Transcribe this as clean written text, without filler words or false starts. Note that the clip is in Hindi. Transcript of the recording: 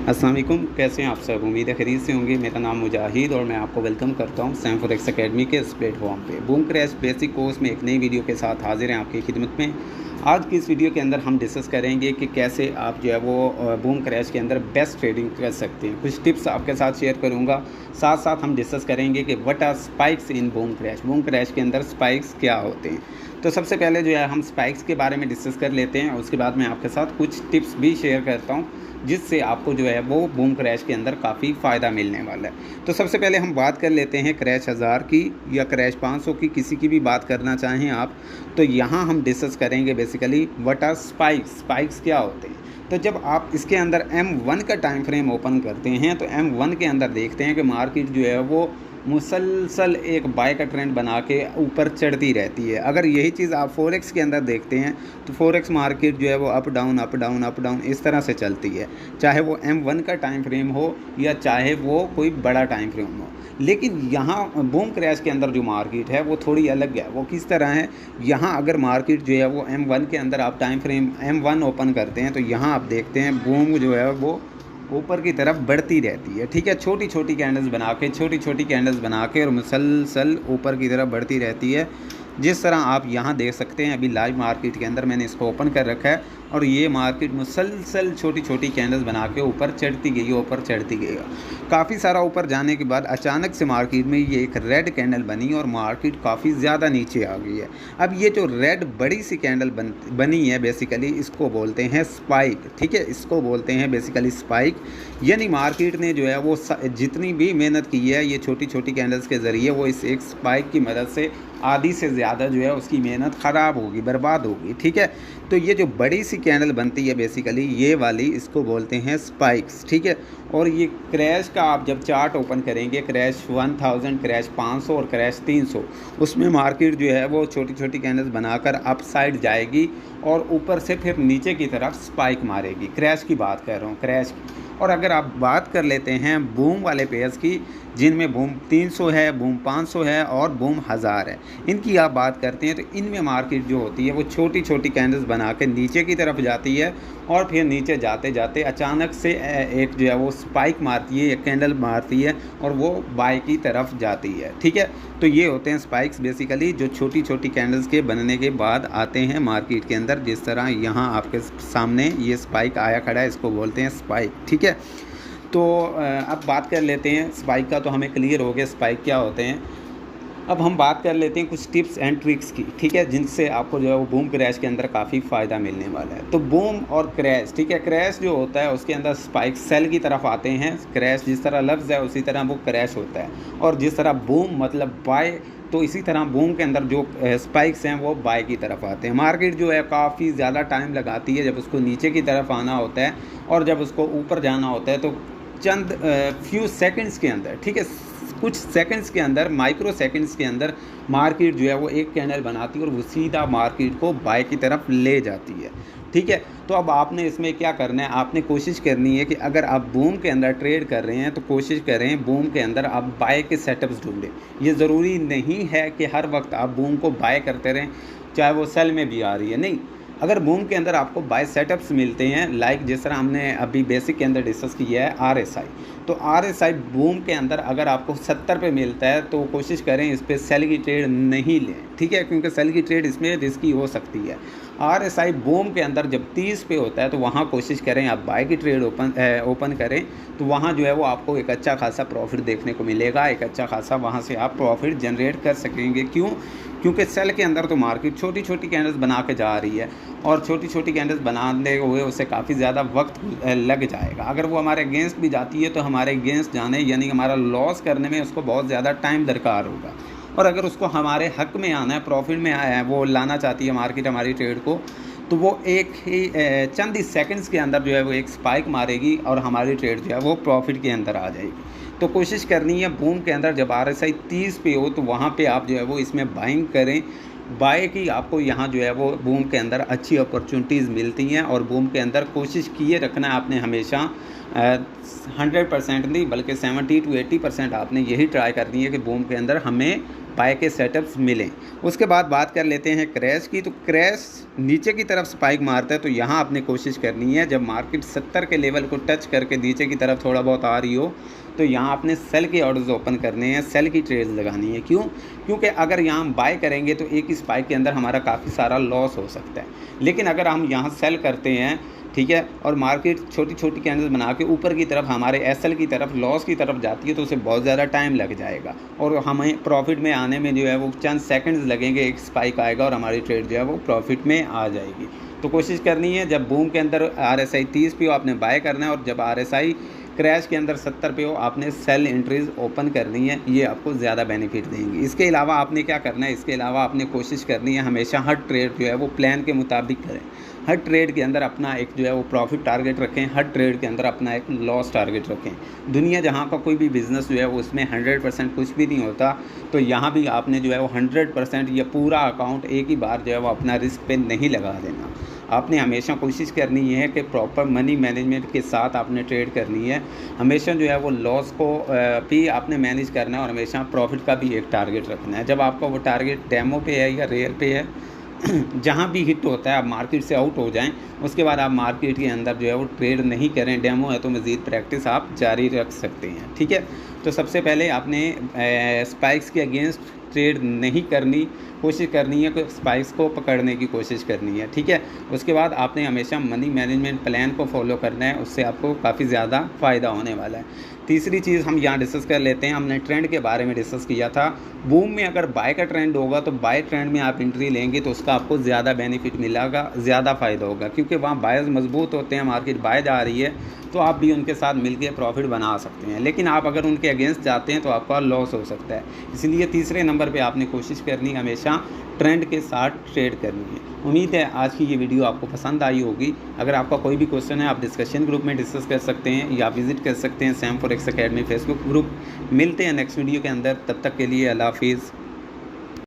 अस्सलाम वालेकुम, कैसे हैं आप सब। उम्मीद है खैरियत से होंगे। मेरा नाम मुजाहिद और मैं आपको वेलकम करता हूं सैम फॉरेक्स एकेडमी के इस प्लेटफॉर्म पे। बूम क्रैश बेसिक कोर्स में एक नई वीडियो के साथ हाजिर हैं आपकी खिदमत में। आज की इस वीडियो के अंदर हम डिस्कस करेंगे कि कैसे आप जो है वो बूम क्रैश के अंदर बेस्ट ट्रेडिंग कर सकते हैं। कुछ टिप्स आपके साथ शेयर करूँगा, साथ साथ हम डिस्कस करेंगे कि what are spikes in boom crash. Boom crash के अंदर स्पाइक्स क्या होते हैं। तो सबसे पहले जो है हम स्पाइक्स के बारे में डिस्कस कर लेते हैं, उसके बाद मैं आपके साथ कुछ टिप्स भी शेयर करता हूँ जिससे आपको जो है वो बूम क्रैश के अंदर काफ़ी फ़ायदा मिलने वाला है। तो सबसे पहले हम बात कर लेते हैं क्रैश 1000 की या क्रैश 500 की, किसी की भी बात करना चाहें आप, तो यहाँ हम डिस्कस करेंगे basically what are spikes. Spikes क्या होते हैं। तो जब आप इसके अंदर M1 का टाइम फ्रेम ओपन करते हैं तो M1 के अंदर देखते हैं कि मार्केट जो है वो मुसलसल एक बाय का ट्रेंड बना के ऊपर चढ़ती रहती है। अगर यही चीज़ आप फोरेक्स के अंदर देखते हैं तो फोरेक्स मार्केट जो है वो up down up down up down इस तरह से चलती है, चाहे वो M1 का टाइम फ्रेम हो या चाहे वो कोई बड़ा टाइम फ्रेम हो। लेकिन यहाँ बूम क्रैश के अंदर जो मार्केट है वो थोड़ी अलग है। वो किस तरह है, यहाँ अगर मार्केट जो है वो M1 के अंदर आप टाइम फ्रेम M1 ओपन करते हैं तो यहाँ आप देखते हैं बूम जो है वो ऊपर की तरफ बढ़ती रहती है। ठीक है, छोटी छोटी कैंडल्स बना के और मुसलसल ऊपर की तरफ बढ़ती रहती है। जिस तरह आप यहाँ देख सकते हैं, अभी लाइव मार्केट के अंदर मैंने इसको ओपन कर रखा है और ये मार्केट मुसलसल छोटी छोटी कैंडल्स बना के ऊपर चढ़ती गई। काफ़ी सारा ऊपर जाने के बाद अचानक से मार्केट में ये एक रेड कैंडल बनी और मार्केट काफ़ी ज़्यादा नीचे आ गई है। अब ये जो रेड बड़ी सी कैंडल बनी है बेसिकली इसको बोलते हैं स्पाइक। ठीक है, इसको बोलते हैं बेसिकली स्पाइक। यानी मार्केट ने जो है वो जितनी भी मेहनत की है ये छोटी छोटी कैंडल्स के ज़रिए, वो इस एक स्पाइक की मदद से आधी से ज़्यादा जो है उसकी मेहनत ख़राब होगी, बर्बाद होगी। ठीक है, तो ये जो बड़ी सी कैंडल बनती है बेसिकली ये वाली, इसको बोलते हैं स्पाइक्स। ठीक है, और ये क्रैश का आप जब चार्ट ओपन करेंगे, क्रैश 1000, क्रैश 500 और क्रैश 300, उसमें मार्केट जो है वो छोटी छोटी कैंडल्स बनाकर अप साइड जाएगी और ऊपर से फिर नीचे की तरफ स्पाइक मारेगी। क्रैश की बात कर रहा हूँ, क्रैश की। और अगर आप बात कर लेते हैं बूम वाले पेयर्स की, जिनमें बूम 300 है, बूम 500 है और बूम 1000 है, इनकी आप बात करते हैं तो इनमें मार्केट जो होती है वो छोटी छोटी कैंडल्स बना के नीचे की तरफ जाती है और फिर नीचे जाते जाते अचानक से एक जो है वो स्पाइक मारती है, एक कैंडल मारती है और वो बाय की तरफ जाती है। ठीक है, तो ये होते हैं स्पाइक्स बेसिकली, जो छोटी छोटी कैंडल्स के बनने के बाद आते हैं मार्केट के अंदर। जिस तरह यहाँ आपके सामने ये स्पाइक आया खड़ा है, इसको बोलते हैं स्पाइक। ठीक है, तो अब बात कर लेते हैं स्पाइक का, तो हमें क्लियर हो गया स्पाइक क्या होते हैं। अब हम बात कर लेते हैं कुछ टिप्स एंड ट्रिक्स की। ठीक है, जिनसे आपको जो है वो बूम क्रैश के अंदर काफ़ी फ़ायदा मिलने वाला है। तो बूम और क्रैश, ठीक है, क्रैश जो होता है उसके अंदर स्पाइक सेल की तरफ आते हैं। क्रैश जिस तरह लफ्ज़ है उसी तरह वो क्रैश होता है, और जिस तरह बूम मतलब बाय, तो इसी तरह बूम के अंदर जो स्पाइक्स हैं वो बाय की तरफ आते हैं। मार्केट जो है काफ़ी ज़्यादा टाइम लगाती है जब उसको नीचे की तरफ आना होता है, और जब उसको ऊपर जाना होता है तो चंद फ्यू सेकंड्स के अंदर, ठीक है, कुछ सेकंड्स के अंदर, माइक्रो सेकंड्स के अंदर मार्केट जो है वो एक कैंडल बनाती है और वो सीधा मार्केट को बाय की तरफ ले जाती है। ठीक है, तो अब आपने इसमें क्या करना है, आपने कोशिश करनी है कि अगर आप बूम के अंदर ट्रेड कर रहे हैं तो कोशिश करें बूम के अंदर आप बाय के सेटअप्स ढूंढें। ये ज़रूरी नहीं है कि हर वक्त आप बूम को बाय करते रहें, चाहे वो सेल में भी आ रही है, नहीं। अगर बूम के अंदर आपको बाय सेटअप्स मिलते हैं, लाइक जिस तरह हमने अभी बेसिक के अंदर डिस्कस किया है RSI, तो RSI बूम के अंदर अगर आपको 70 पे मिलता है तो कोशिश करें इस पर सेल की ट्रेड नहीं लें। ठीक है, क्योंकि सेल की ट्रेड इसमें रिस्की हो सकती है। RSI बूम के अंदर जब 30 पे होता है तो वहाँ कोशिश करें आप बाय की ट्रेड ओपन करें, तो वहाँ जो है वो आपको एक अच्छा खासा प्रॉफिट देखने को मिलेगा, एक अच्छा खासा वहाँ से आप प्रॉफिट जनरेट कर सकेंगे। क्यों? क्योंकि सेल के अंदर तो मार्केट छोटी छोटी कैंडल्स बना के जा रही है और छोटी छोटी कैंडल्स बनाने हुए उससे काफ़ी ज़्यादा वक्त लग जाएगा। अगर वो हमारे अगेंस्ट भी जाती है तो हमारे अगेंस्ट जाने यानी हमारा लॉस करने में उसको बहुत ज़्यादा टाइम दरकार होगा, और अगर उसको हमारे हक में आना है, प्रॉफिट में आया है, वो लाना चाहती है मार्केट हमारी ट्रेड को, तो वो एक ही चंद ही सेकंड्स के अंदर जो है वो एक स्पाइक मारेगी और हमारी ट्रेड जो है वो प्रॉफिट के अंदर आ जाएगी। तो कोशिश करनी है बूम के अंदर जब RSI 30 पे हो तो वहाँ पे आप जो है वो इसमें बाइंग करें। बाय की आपको यहाँ जो है वो बूम के अंदर अच्छी अपॉर्चुनिटीज़ मिलती हैं, और बूम के अंदर कोशिश किए रखना है आपने हमेशा 100% नहीं बल्कि 70 to 80% आपने यही ट्राई करनी है कि बूम के अंदर हमें बाय के सेटअप्स मिलें। उसके बाद बात कर लेते हैं क्रैश की। तो क्रैश नीचे की तरफ स्पाइक मारता है, तो यहाँ आपने कोशिश करनी है, जब मार्केट 70 के लेवल को टच करके नीचे की तरफ थोड़ा बहुत आ रही हो, तो यहाँ आपने सेल के ऑर्डर्स ओपन करने हैं, सेल की ट्रेड्स लगानी है। क्यों? क्योंकि अगर यहाँ हम बाय करेंगे तो एक ही स्पाइक के अंदर हमारा काफ़ी सारा लॉस हो सकता है, लेकिन अगर हम यहाँ सेल करते हैं, ठीक है, और मार्केट छोटी छोटी कैंडल बना के ऊपर की तरफ हमारे एसएल की तरफ लॉस की तरफ जाती है, तो उसे बहुत ज़्यादा टाइम लग जाएगा और हमें प्रॉफिट में आने में जो है वो चंद सेकंड्स लगेंगे, एक स्पाइक आएगा और हमारी ट्रेड जो है वो प्रॉफिट में आ जाएगी। तो कोशिश करनी है जब बूम के अंदर RSI 30 पे हो आपने बाय करना है, और जब RSI क्रैश के अंदर 70 पे हो आपने सेल एंट्रीज ओपन करनी है, ये आपको ज़्यादा बेनिफिट देंगी। इसके अलावा आपने क्या करना है, इसके अलावा आपने कोशिश करनी है हमेशा हर ट्रेड जो है वो प्लान के मुताबिक करें। हर ट्रेड के अंदर अपना एक जो है वो प्रॉफिट टारगेट रखें, हर ट्रेड के अंदर अपना एक लॉस टारगेट रखें। दुनिया जहाँ का कोई भी बिज़नेस जो है वो उसमें 100% कुछ भी नहीं होता, तो यहाँ भी आपने जो है वो 100% ये पूरा अकाउंट एक ही बार जो है वो अपना रिस्क पे नहीं लगा देना। आपने हमेशा कोशिश करनी है कि प्रॉपर मनी मैनेजमेंट के साथ आपने ट्रेड करनी है। हमेशा जो है वो लॉस को भी आपने मैनेज करना है और हमेशा प्रॉफिट का भी एक टारगेट रखना है। जब आपका वो टारगेट डेमो पे है या रियल पे है, जहाँ भी हिट होता है आप मार्केट से आउट हो जाएं, उसके बाद आप मार्केट के अंदर जो है वो ट्रेड नहीं करें। डेमो है तो मज़ीद प्रैक्टिस आप जारी रख सकते हैं, ठीक है। तो सबसे पहले आपने स्पाइक्स के अगेंस्ट ट्रेड नहीं करनी, कोशिश करनी है कि स्पाइक्स को पकड़ने की कोशिश करनी है, ठीक है। उसके बाद आपने हमेशा मनी मैनेजमेंट प्लान को फॉलो करना है, उससे आपको काफ़ी ज़्यादा फ़ायदा होने वाला है। तीसरी चीज़ हम यहाँ डिस्कस कर लेते हैं, हमने ट्रेंड के बारे में डिस्कस किया था। बूम में अगर बाय का ट्रेंड होगा तो बाय ट्रेंड में आप एंट्री लेंगे तो उसका आपको ज़्यादा बेनिफिट मिलेगा, ज़्यादा फ़ायदा होगा, क्योंकि वहाँ बायर्स मजबूत होते हैं, मार्केट बाय जा रही है तो आप भी उनके साथ मिलकर प्रॉफिट बना सकते हैं। लेकिन आप अगर उनके अगेंस्ट जाते हैं तो आपका लॉस हो सकता है। इसलिए तीसरे नंबर पे आपने कोशिश करनी है हमेशा ट्रेंड के साथ ट्रेड करनी है। उम्मीद है आज की ये वीडियो आपको पसंद आई होगी। अगर आपका कोई भी क्वेश्चन है आप डिस्कशन ग्रुप में डिस्कस कर सकते हैं या विजिट कर सकते हैं Sam forex academy Facebook group. मिलते हैं नेक्स्ट वीडियो के अंदर, तब तक के लिए अल्लाह हाफिज़।